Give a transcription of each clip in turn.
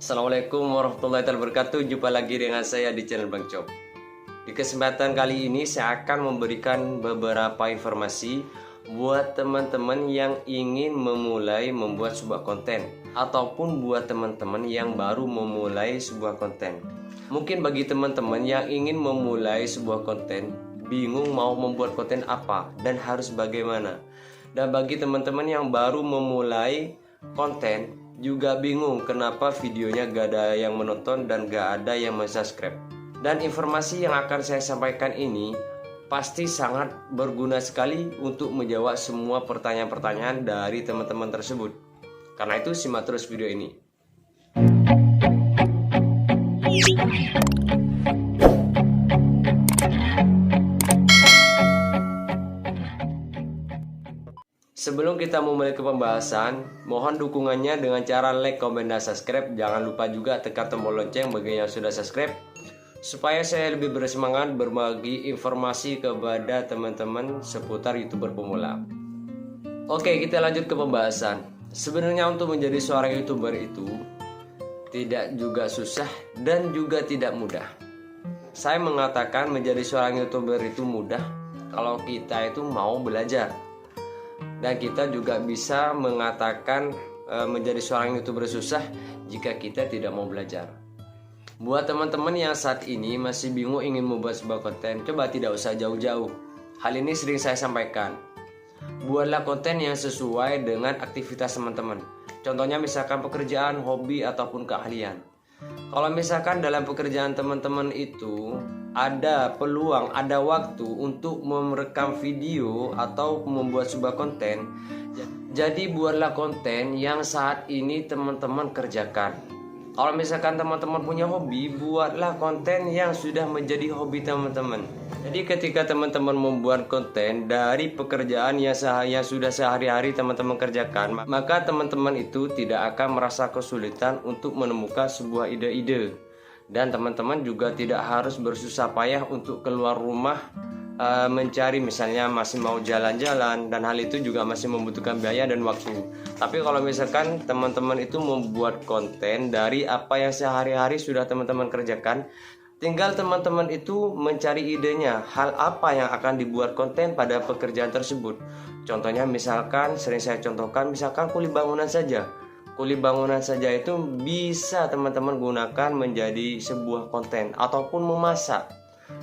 Assalamualaikum warahmatullahi wabarakatuh. Jumpa lagi dengan saya di channel Bang Cop. Di kesempatan kali ini saya akan memberikan beberapa informasi buat teman-teman yang ingin memulai membuat sebuah konten, ataupun buat teman-teman yang baru memulai sebuah konten. Mungkin bagi teman-teman yang ingin memulai sebuah konten, bingung mau membuat konten apa dan harus bagaimana. Dan bagi teman-teman yang baru memulai konten juga bingung kenapa videonya gak ada yang menonton dan gak ada yang subscribe. Dan informasi yang akan saya sampaikan ini pasti sangat berguna sekali untuk menjawab semua pertanyaan-pertanyaan dari teman-teman tersebut. Karena itu simak terus video ini. Sebelum kita memulai ke pembahasan, mohon dukungannya dengan cara like, komen, dan subscribe. Jangan lupa juga tekan tombol lonceng bagi yang sudah subscribe, supaya saya lebih bersemangat berbagi informasi kepada teman-teman seputar YouTuber pemula. Oke, kita lanjut ke pembahasan. Sebenarnya untuk menjadi seorang YouTuber itu tidak juga susah dan juga tidak mudah. Saya mengatakan menjadi seorang YouTuber itu mudah kalau kita itu mau belajar. Dan kita juga bisa mengatakan menjadi seorang YouTuber susah jika kita tidak mau belajar. Buat teman-teman yang saat ini masih bingung ingin membuat sebuah konten, coba tidak usah jauh-jauh. Hal ini sering saya sampaikan. Buatlah konten yang sesuai dengan aktivitas teman-teman. Contohnya misalkan pekerjaan, hobi, ataupun keahlian. Kalau misalkan dalam pekerjaan teman-teman itu ada peluang, ada waktu untuk merekam video atau membuat sebuah konten, jadi buatlah konten yang saat ini teman-teman kerjakan. Kalau misalkan teman-teman punya hobi, buatlah konten yang sudah menjadi hobi teman-teman. Jadi ketika teman-teman membuat konten dari pekerjaan yang sudah sehari-hari teman-teman kerjakan, maka teman-teman itu tidak akan merasa kesulitan untuk menemukan sebuah ide-ide. Dan teman-teman juga tidak harus bersusah payah untuk keluar rumah mencari, misalnya masih mau jalan-jalan, dan hal itu juga masih membutuhkan biaya dan waktu. Tapi kalau misalkan teman-teman itu membuat konten dari apa yang sehari-hari sudah teman-teman kerjakan, tinggal teman-teman itu mencari idenya, hal apa yang akan dibuat konten pada pekerjaan tersebut. Contohnya misalkan, sering saya contohkan, misalkan kuli bangunan saja. Kuli bangunan saja itu bisa teman-teman gunakan menjadi sebuah konten, ataupun memasak.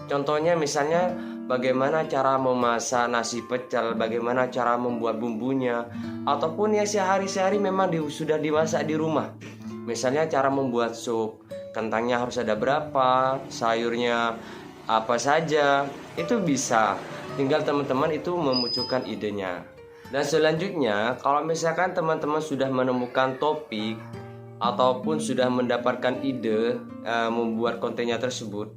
Contohnya misalnya bagaimana cara memasak nasi pecel, bagaimana cara membuat bumbunya, ataupun ya sehari-hari memang sudah dimasak di rumah. Misalnya cara membuat sup, kentangnya harus ada berapa, sayurnya apa saja, itu bisa. Tinggal teman-teman itu memunculkan idenya. Dan selanjutnya, kalau misalkan teman-teman sudah menemukan topik ataupun sudah mendapatkan ide membuat kontennya tersebut,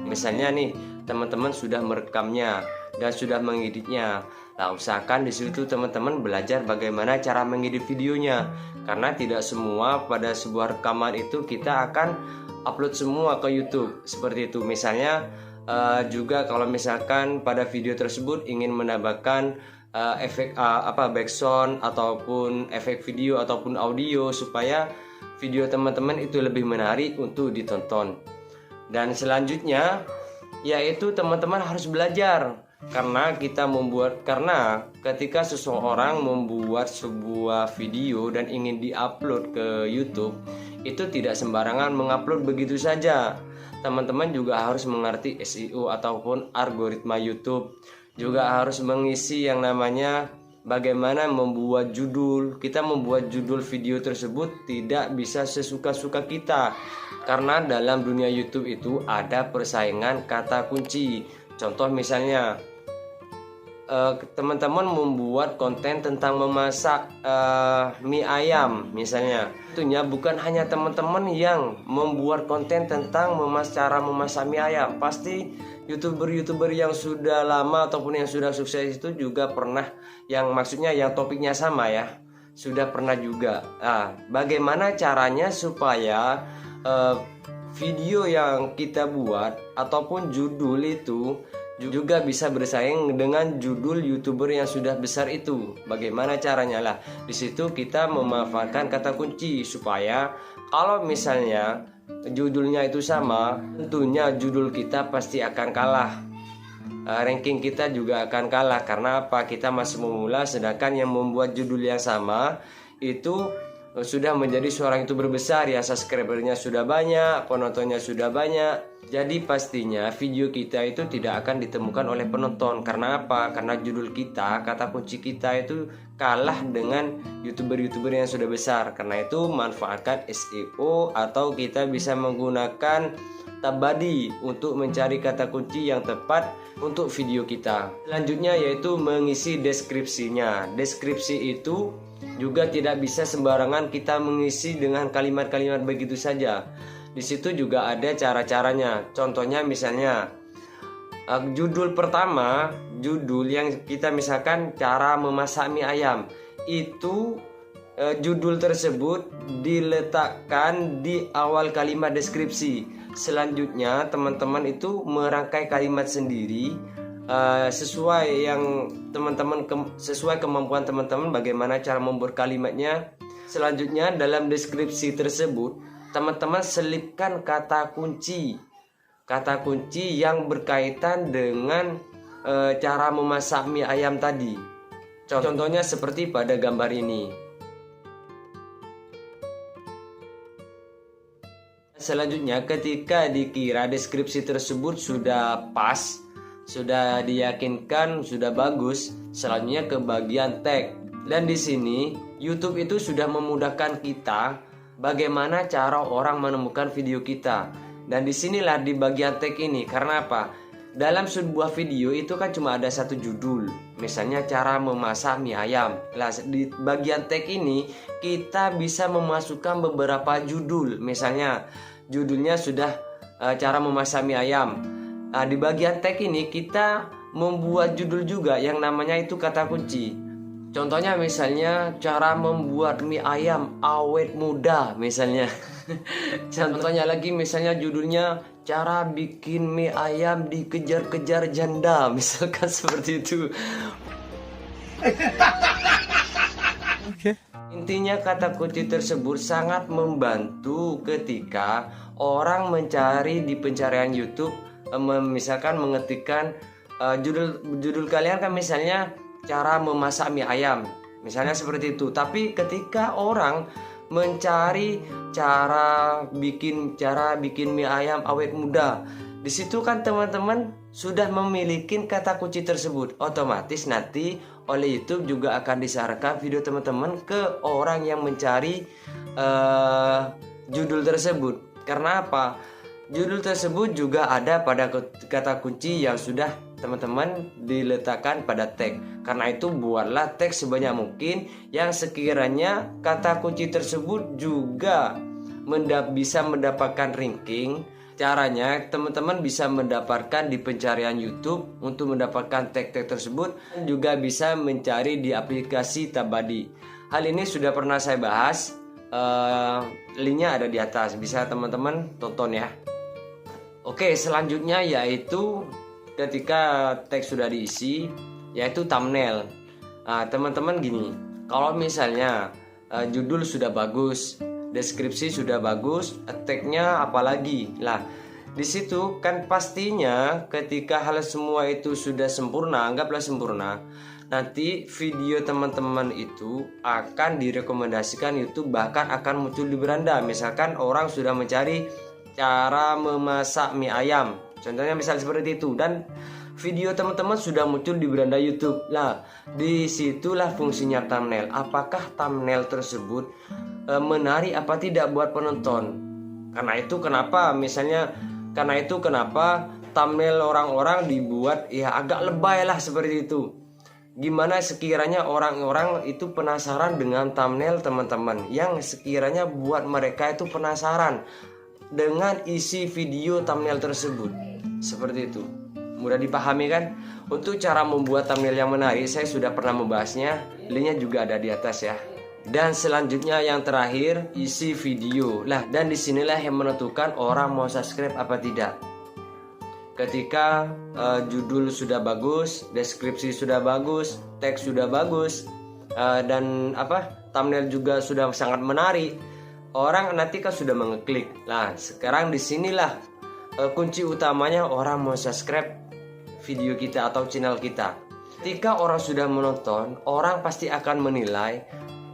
misalnya nih teman-teman sudah merekamnya dan sudah mengeditnya, nah usahakan di situ teman-teman belajar bagaimana cara mengedit videonya, karena tidak semua pada sebuah rekaman itu kita akan upload semua ke YouTube seperti itu. Misalnya juga kalau misalkan pada video tersebut ingin menambahkan efek background ataupun efek video ataupun audio supaya video teman-teman itu lebih menarik untuk ditonton. Dan selanjutnya yaitu teman-teman harus belajar, karena ketika seseorang membuat sebuah video dan ingin diupload ke YouTube, itu tidak sembarangan mengupload begitu saja. Teman-teman juga harus mengerti SEO ataupun algoritma YouTube, juga harus mengisi yang namanya bagaimana membuat judul. Kita membuat judul video tersebut tidak bisa sesuka-suka kita, karena dalam dunia YouTube itu ada persaingan kata kunci. Contoh misalnya teman-teman membuat konten tentang memasak mie ayam misalnya, tentunya bukan hanya teman-teman yang membuat konten tentang cara memasak mie ayam. Pasti YouTuber yang sudah lama ataupun yang sudah sukses itu juga pernah, yang maksudnya yang topiknya sama ya, sudah pernah juga. Nah, bagaimana caranya supaya video yang kita buat ataupun judul itu juga bisa bersaing dengan judul YouTuber yang sudah besar itu. Bagaimana caranya lah? Di situ kita memanfaatkan kata kunci supaya kalau misalnya judulnya itu sama, tentunya judul kita pasti akan kalah. Ranking kita juga akan kalah. Karena apa? Kita masih memula, sedangkan yang membuat judul yang sama itu sudah menjadi seorang YouTuber besar ya, subscribernya sudah banyak, penontonnya sudah banyak. Jadi pastinya video kita itu tidak akan ditemukan oleh penonton. Karena apa? Karena judul kita, kata kunci kita itu kalah dengan YouTuber-YouTuber yang sudah besar. Karena itu manfaatkan SEO atau kita bisa menggunakan Tabadi untuk mencari kata kunci yang tepat untuk video kita. Selanjutnya yaitu mengisi deskripsinya. Deskripsi itu juga tidak bisa sembarangan kita mengisi dengan kalimat-kalimat begitu saja. Di situ juga ada cara-caranya. Contohnya misalnya judul pertama, judul yang kita misalkan cara memasak mie ayam, itu judul tersebut diletakkan di awal kalimat deskripsi. Selanjutnya teman-teman itu merangkai kalimat sendiri sesuai kemampuan teman-teman bagaimana cara membuat kalimatnya. Selanjutnya dalam deskripsi tersebut teman-teman selipkan kata kunci yang berkaitan dengan cara memasak mie ayam tadi. Contohnya seperti pada gambar ini. Selanjutnya ketika dikira deskripsi tersebut sudah pas, sudah diyakinkan, sudah bagus, selanjutnya ke bagian tag. Dan di sini YouTube itu sudah memudahkan kita bagaimana cara orang menemukan video kita. Dan disinilah di bagian tag ini, karena apa? Dalam sebuah video itu kan cuma ada satu judul, misalnya cara memasak mie ayam. Nah, di bagian tag ini kita bisa memasukkan beberapa judul, misalnya judulnya sudah cara memasak mie ayam. Nah, di bagian tag ini kita membuat judul juga yang namanya itu kata kunci. Contohnya misalnya cara membuat mie ayam awet muda misalnya. Contohnya lagi misalnya judulnya cara bikin mie ayam dikejar-kejar janda, misalkan seperti itu. Intinya kata kunci tersebut sangat membantu ketika orang mencari di pencarian YouTube. Misalkan mengetikkan judul kalian kan misalnya cara memasak mie ayam, misalnya seperti itu. Tapi ketika orang mencari cara bikin mie ayam awet muda, di situ kan teman-teman sudah memiliki kata kunci tersebut. Otomatis nanti oleh YouTube juga akan disarankan video teman-teman ke orang yang mencari judul tersebut. Karena apa? Judul tersebut juga ada pada kata kunci yang sudah teman-teman diletakkan pada tag. Karena itu buatlah tag sebanyak mungkin yang sekiranya kata kunci tersebut juga bisa mendapatkan ranking. Caranya teman-teman bisa mendapatkan di pencarian YouTube untuk mendapatkan tag-tag tersebut, juga bisa mencari di aplikasi Tabadi. Hal ini sudah pernah saya bahas, linknya ada di atas, bisa teman-teman tonton ya. Oke, selanjutnya yaitu ketika teks sudah diisi, yaitu thumbnail. Nah, teman-teman gini, kalau misalnya judul sudah bagus, deskripsi sudah bagus, tagnya apalagi lah, di situ kan pastinya ketika hal semua itu sudah sempurna, anggaplah sempurna, nanti video teman-teman itu akan direkomendasikan YouTube, bahkan akan muncul di beranda. Misalkan orang sudah mencari cara memasak mie ayam, contohnya misal seperti itu, dan video teman-teman sudah muncul di beranda YouTube. Nah, disitulah fungsinya thumbnail. Apakah thumbnail tersebut menarik apa tidak buat penonton? Karena itu kenapa thumbnail orang-orang dibuat ya agak lebay lah seperti itu. Gimana sekiranya orang-orang itu penasaran dengan thumbnail teman-teman, yang sekiranya buat mereka itu penasaran dengan isi video thumbnail tersebut. Seperti itu, mudah dipahami kan? Untuk cara membuat thumbnail yang menarik saya sudah pernah membahasnya, linknya juga ada di atas ya. Dan selanjutnya yang terakhir, isi video lah. Dan disinilah yang menentukan orang mau subscribe apa tidak. ketika judul sudah bagus, deskripsi sudah bagus, teks sudah bagus, dan thumbnail juga sudah sangat menarik, orang nanti kan sudah mengeklik. Nah, sekarang disinilah kunci utamanya orang mau subscribe video kita atau channel kita. Ketika orang sudah menonton, orang pasti akan menilai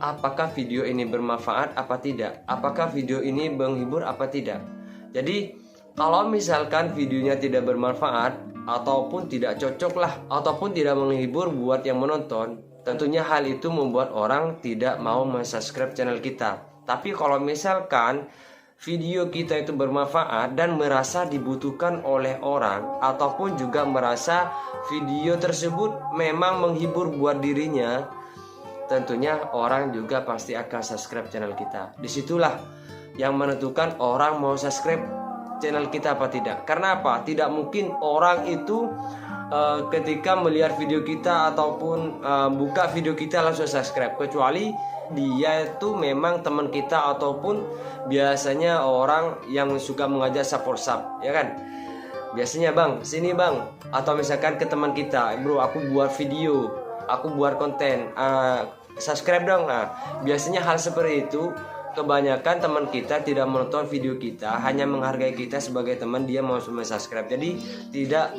apakah video ini bermanfaat apa tidak, apakah video ini menghibur apa tidak. Jadi kalau misalkan videonya tidak bermanfaat ataupun tidak cocok lah, ataupun tidak menghibur buat yang menonton, tentunya hal itu membuat orang tidak mau mensubscribe channel kita. Tapi kalau misalkan video kita itu bermanfaat dan merasa dibutuhkan oleh orang, ataupun juga merasa video tersebut memang menghibur buat dirinya, tentunya orang juga pasti akan subscribe channel kita. Disitulah yang menentukan orang mau subscribe channel kita apa tidak. Karena apa? Tidak mungkin orang itu ketika melihat video kita ataupun buka video kita langsung subscribe, kecuali dia itu memang teman kita ataupun biasanya orang yang suka mengajak support sub, ya kan? Biasanya bang, sini bang, atau misalkan ke teman kita, bro aku buat video, aku buat konten, subscribe dong. Nah, biasanya hal seperti itu kebanyakan teman kita tidak menonton video kita, hanya menghargai kita sebagai teman, dia mau subscribe. Jadi tidak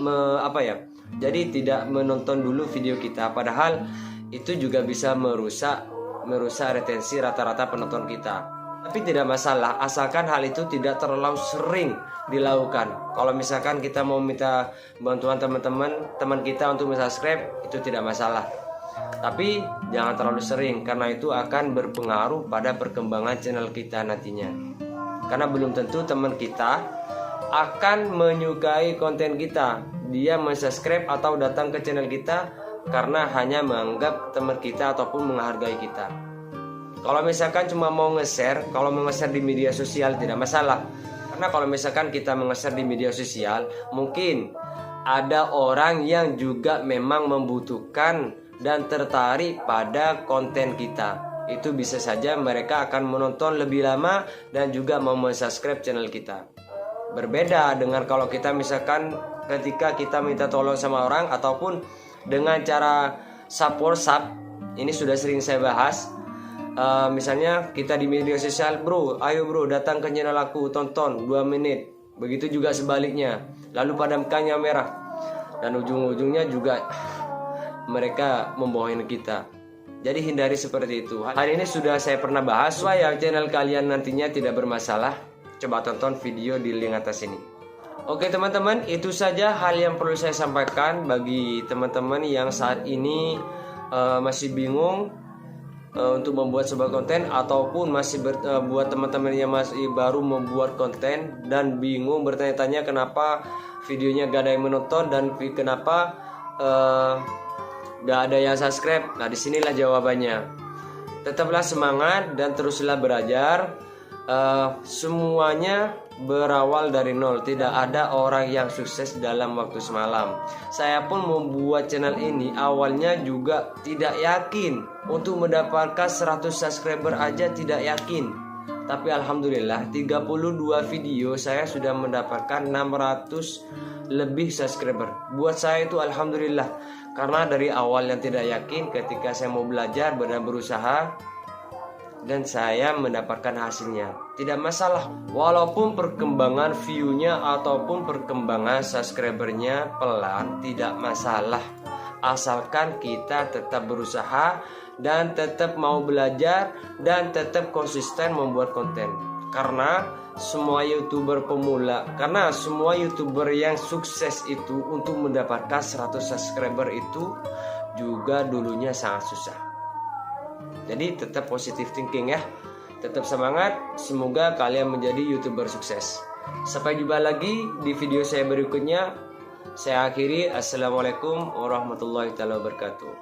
tidak menonton dulu video kita, padahal itu juga bisa merusak retensi rata-rata penonton kita. Tapi tidak masalah asalkan hal itu tidak terlalu sering dilakukan. Kalau misalkan kita mau minta bantuan teman kita untuk subscribe, itu tidak masalah. Tapi jangan terlalu sering, karena itu akan berpengaruh pada perkembangan channel kita nantinya. Karena belum tentu teman kita akan menyukai konten kita, dia mensubscribe atau datang ke channel kita karena hanya menganggap teman kita ataupun menghargai kita. Kalau misalkan cuma mau nge-share, kalau mau nge-share di media sosial tidak masalah. Karena kalau misalkan kita nge-share di media sosial, mungkin ada orang yang juga memang membutuhkan dan tertarik pada konten kita. Itu bisa saja mereka akan menonton lebih lama dan juga mau subscribe channel kita. Berbeda dengan kalau kita misalkan ketika kita minta tolong sama orang ataupun dengan cara support sub, ini sudah sering saya bahas. Misalnya kita di media sosial, bro, ayo bro datang ke channel aku, tonton 2 menit. Begitu juga sebaliknya, lalu padamkan kamera, dan ujung-ujungnya juga mereka membohongi kita. Jadi hindari seperti itu. Hal ini sudah saya pernah bahas. Supaya channel kalian nantinya tidak bermasalah, coba tonton video di link atas ini. Oke teman-teman, itu saja hal yang perlu saya sampaikan bagi teman-teman yang saat ini masih bingung untuk membuat sebuah konten, ataupun masih buat teman-teman yang masih baru membuat konten dan bingung bertanya-tanya kenapa videonya gak ada yang menonton dan kenapa gak ada yang subscribe. Nah, disinilah jawabannya. Tetaplah semangat dan teruslah belajar. Semuanya berawal dari nol. Tidak ada orang yang sukses dalam waktu semalam. Saya pun membuat channel ini awalnya juga tidak yakin untuk mendapatkan 100 subscriber aja, tidak yakin. Tapi alhamdulillah 32 video saya sudah mendapatkan 600 lebih subscriber. Buat saya itu alhamdulillah, karena dari awal yang tidak yakin, ketika saya mau belajar dan berusaha, dan saya mendapatkan hasilnya. Tidak masalah, walaupun perkembangan view-nya ataupun perkembangan subscribernya pelan, tidak masalah, asalkan kita tetap berusaha dan tetap mau belajar dan tetap konsisten membuat konten. Karena semua youtuber pemula, karena semua youtuber yang sukses itu untuk mendapatkan 100 subscriber itu juga dulunya sangat susah. Jadi tetap positive thinking ya, tetap semangat. Semoga kalian menjadi youtuber sukses. Sampai jumpa lagi di video saya berikutnya. Saya akhiri, assalamualaikum warahmatullahi wabarakatuh.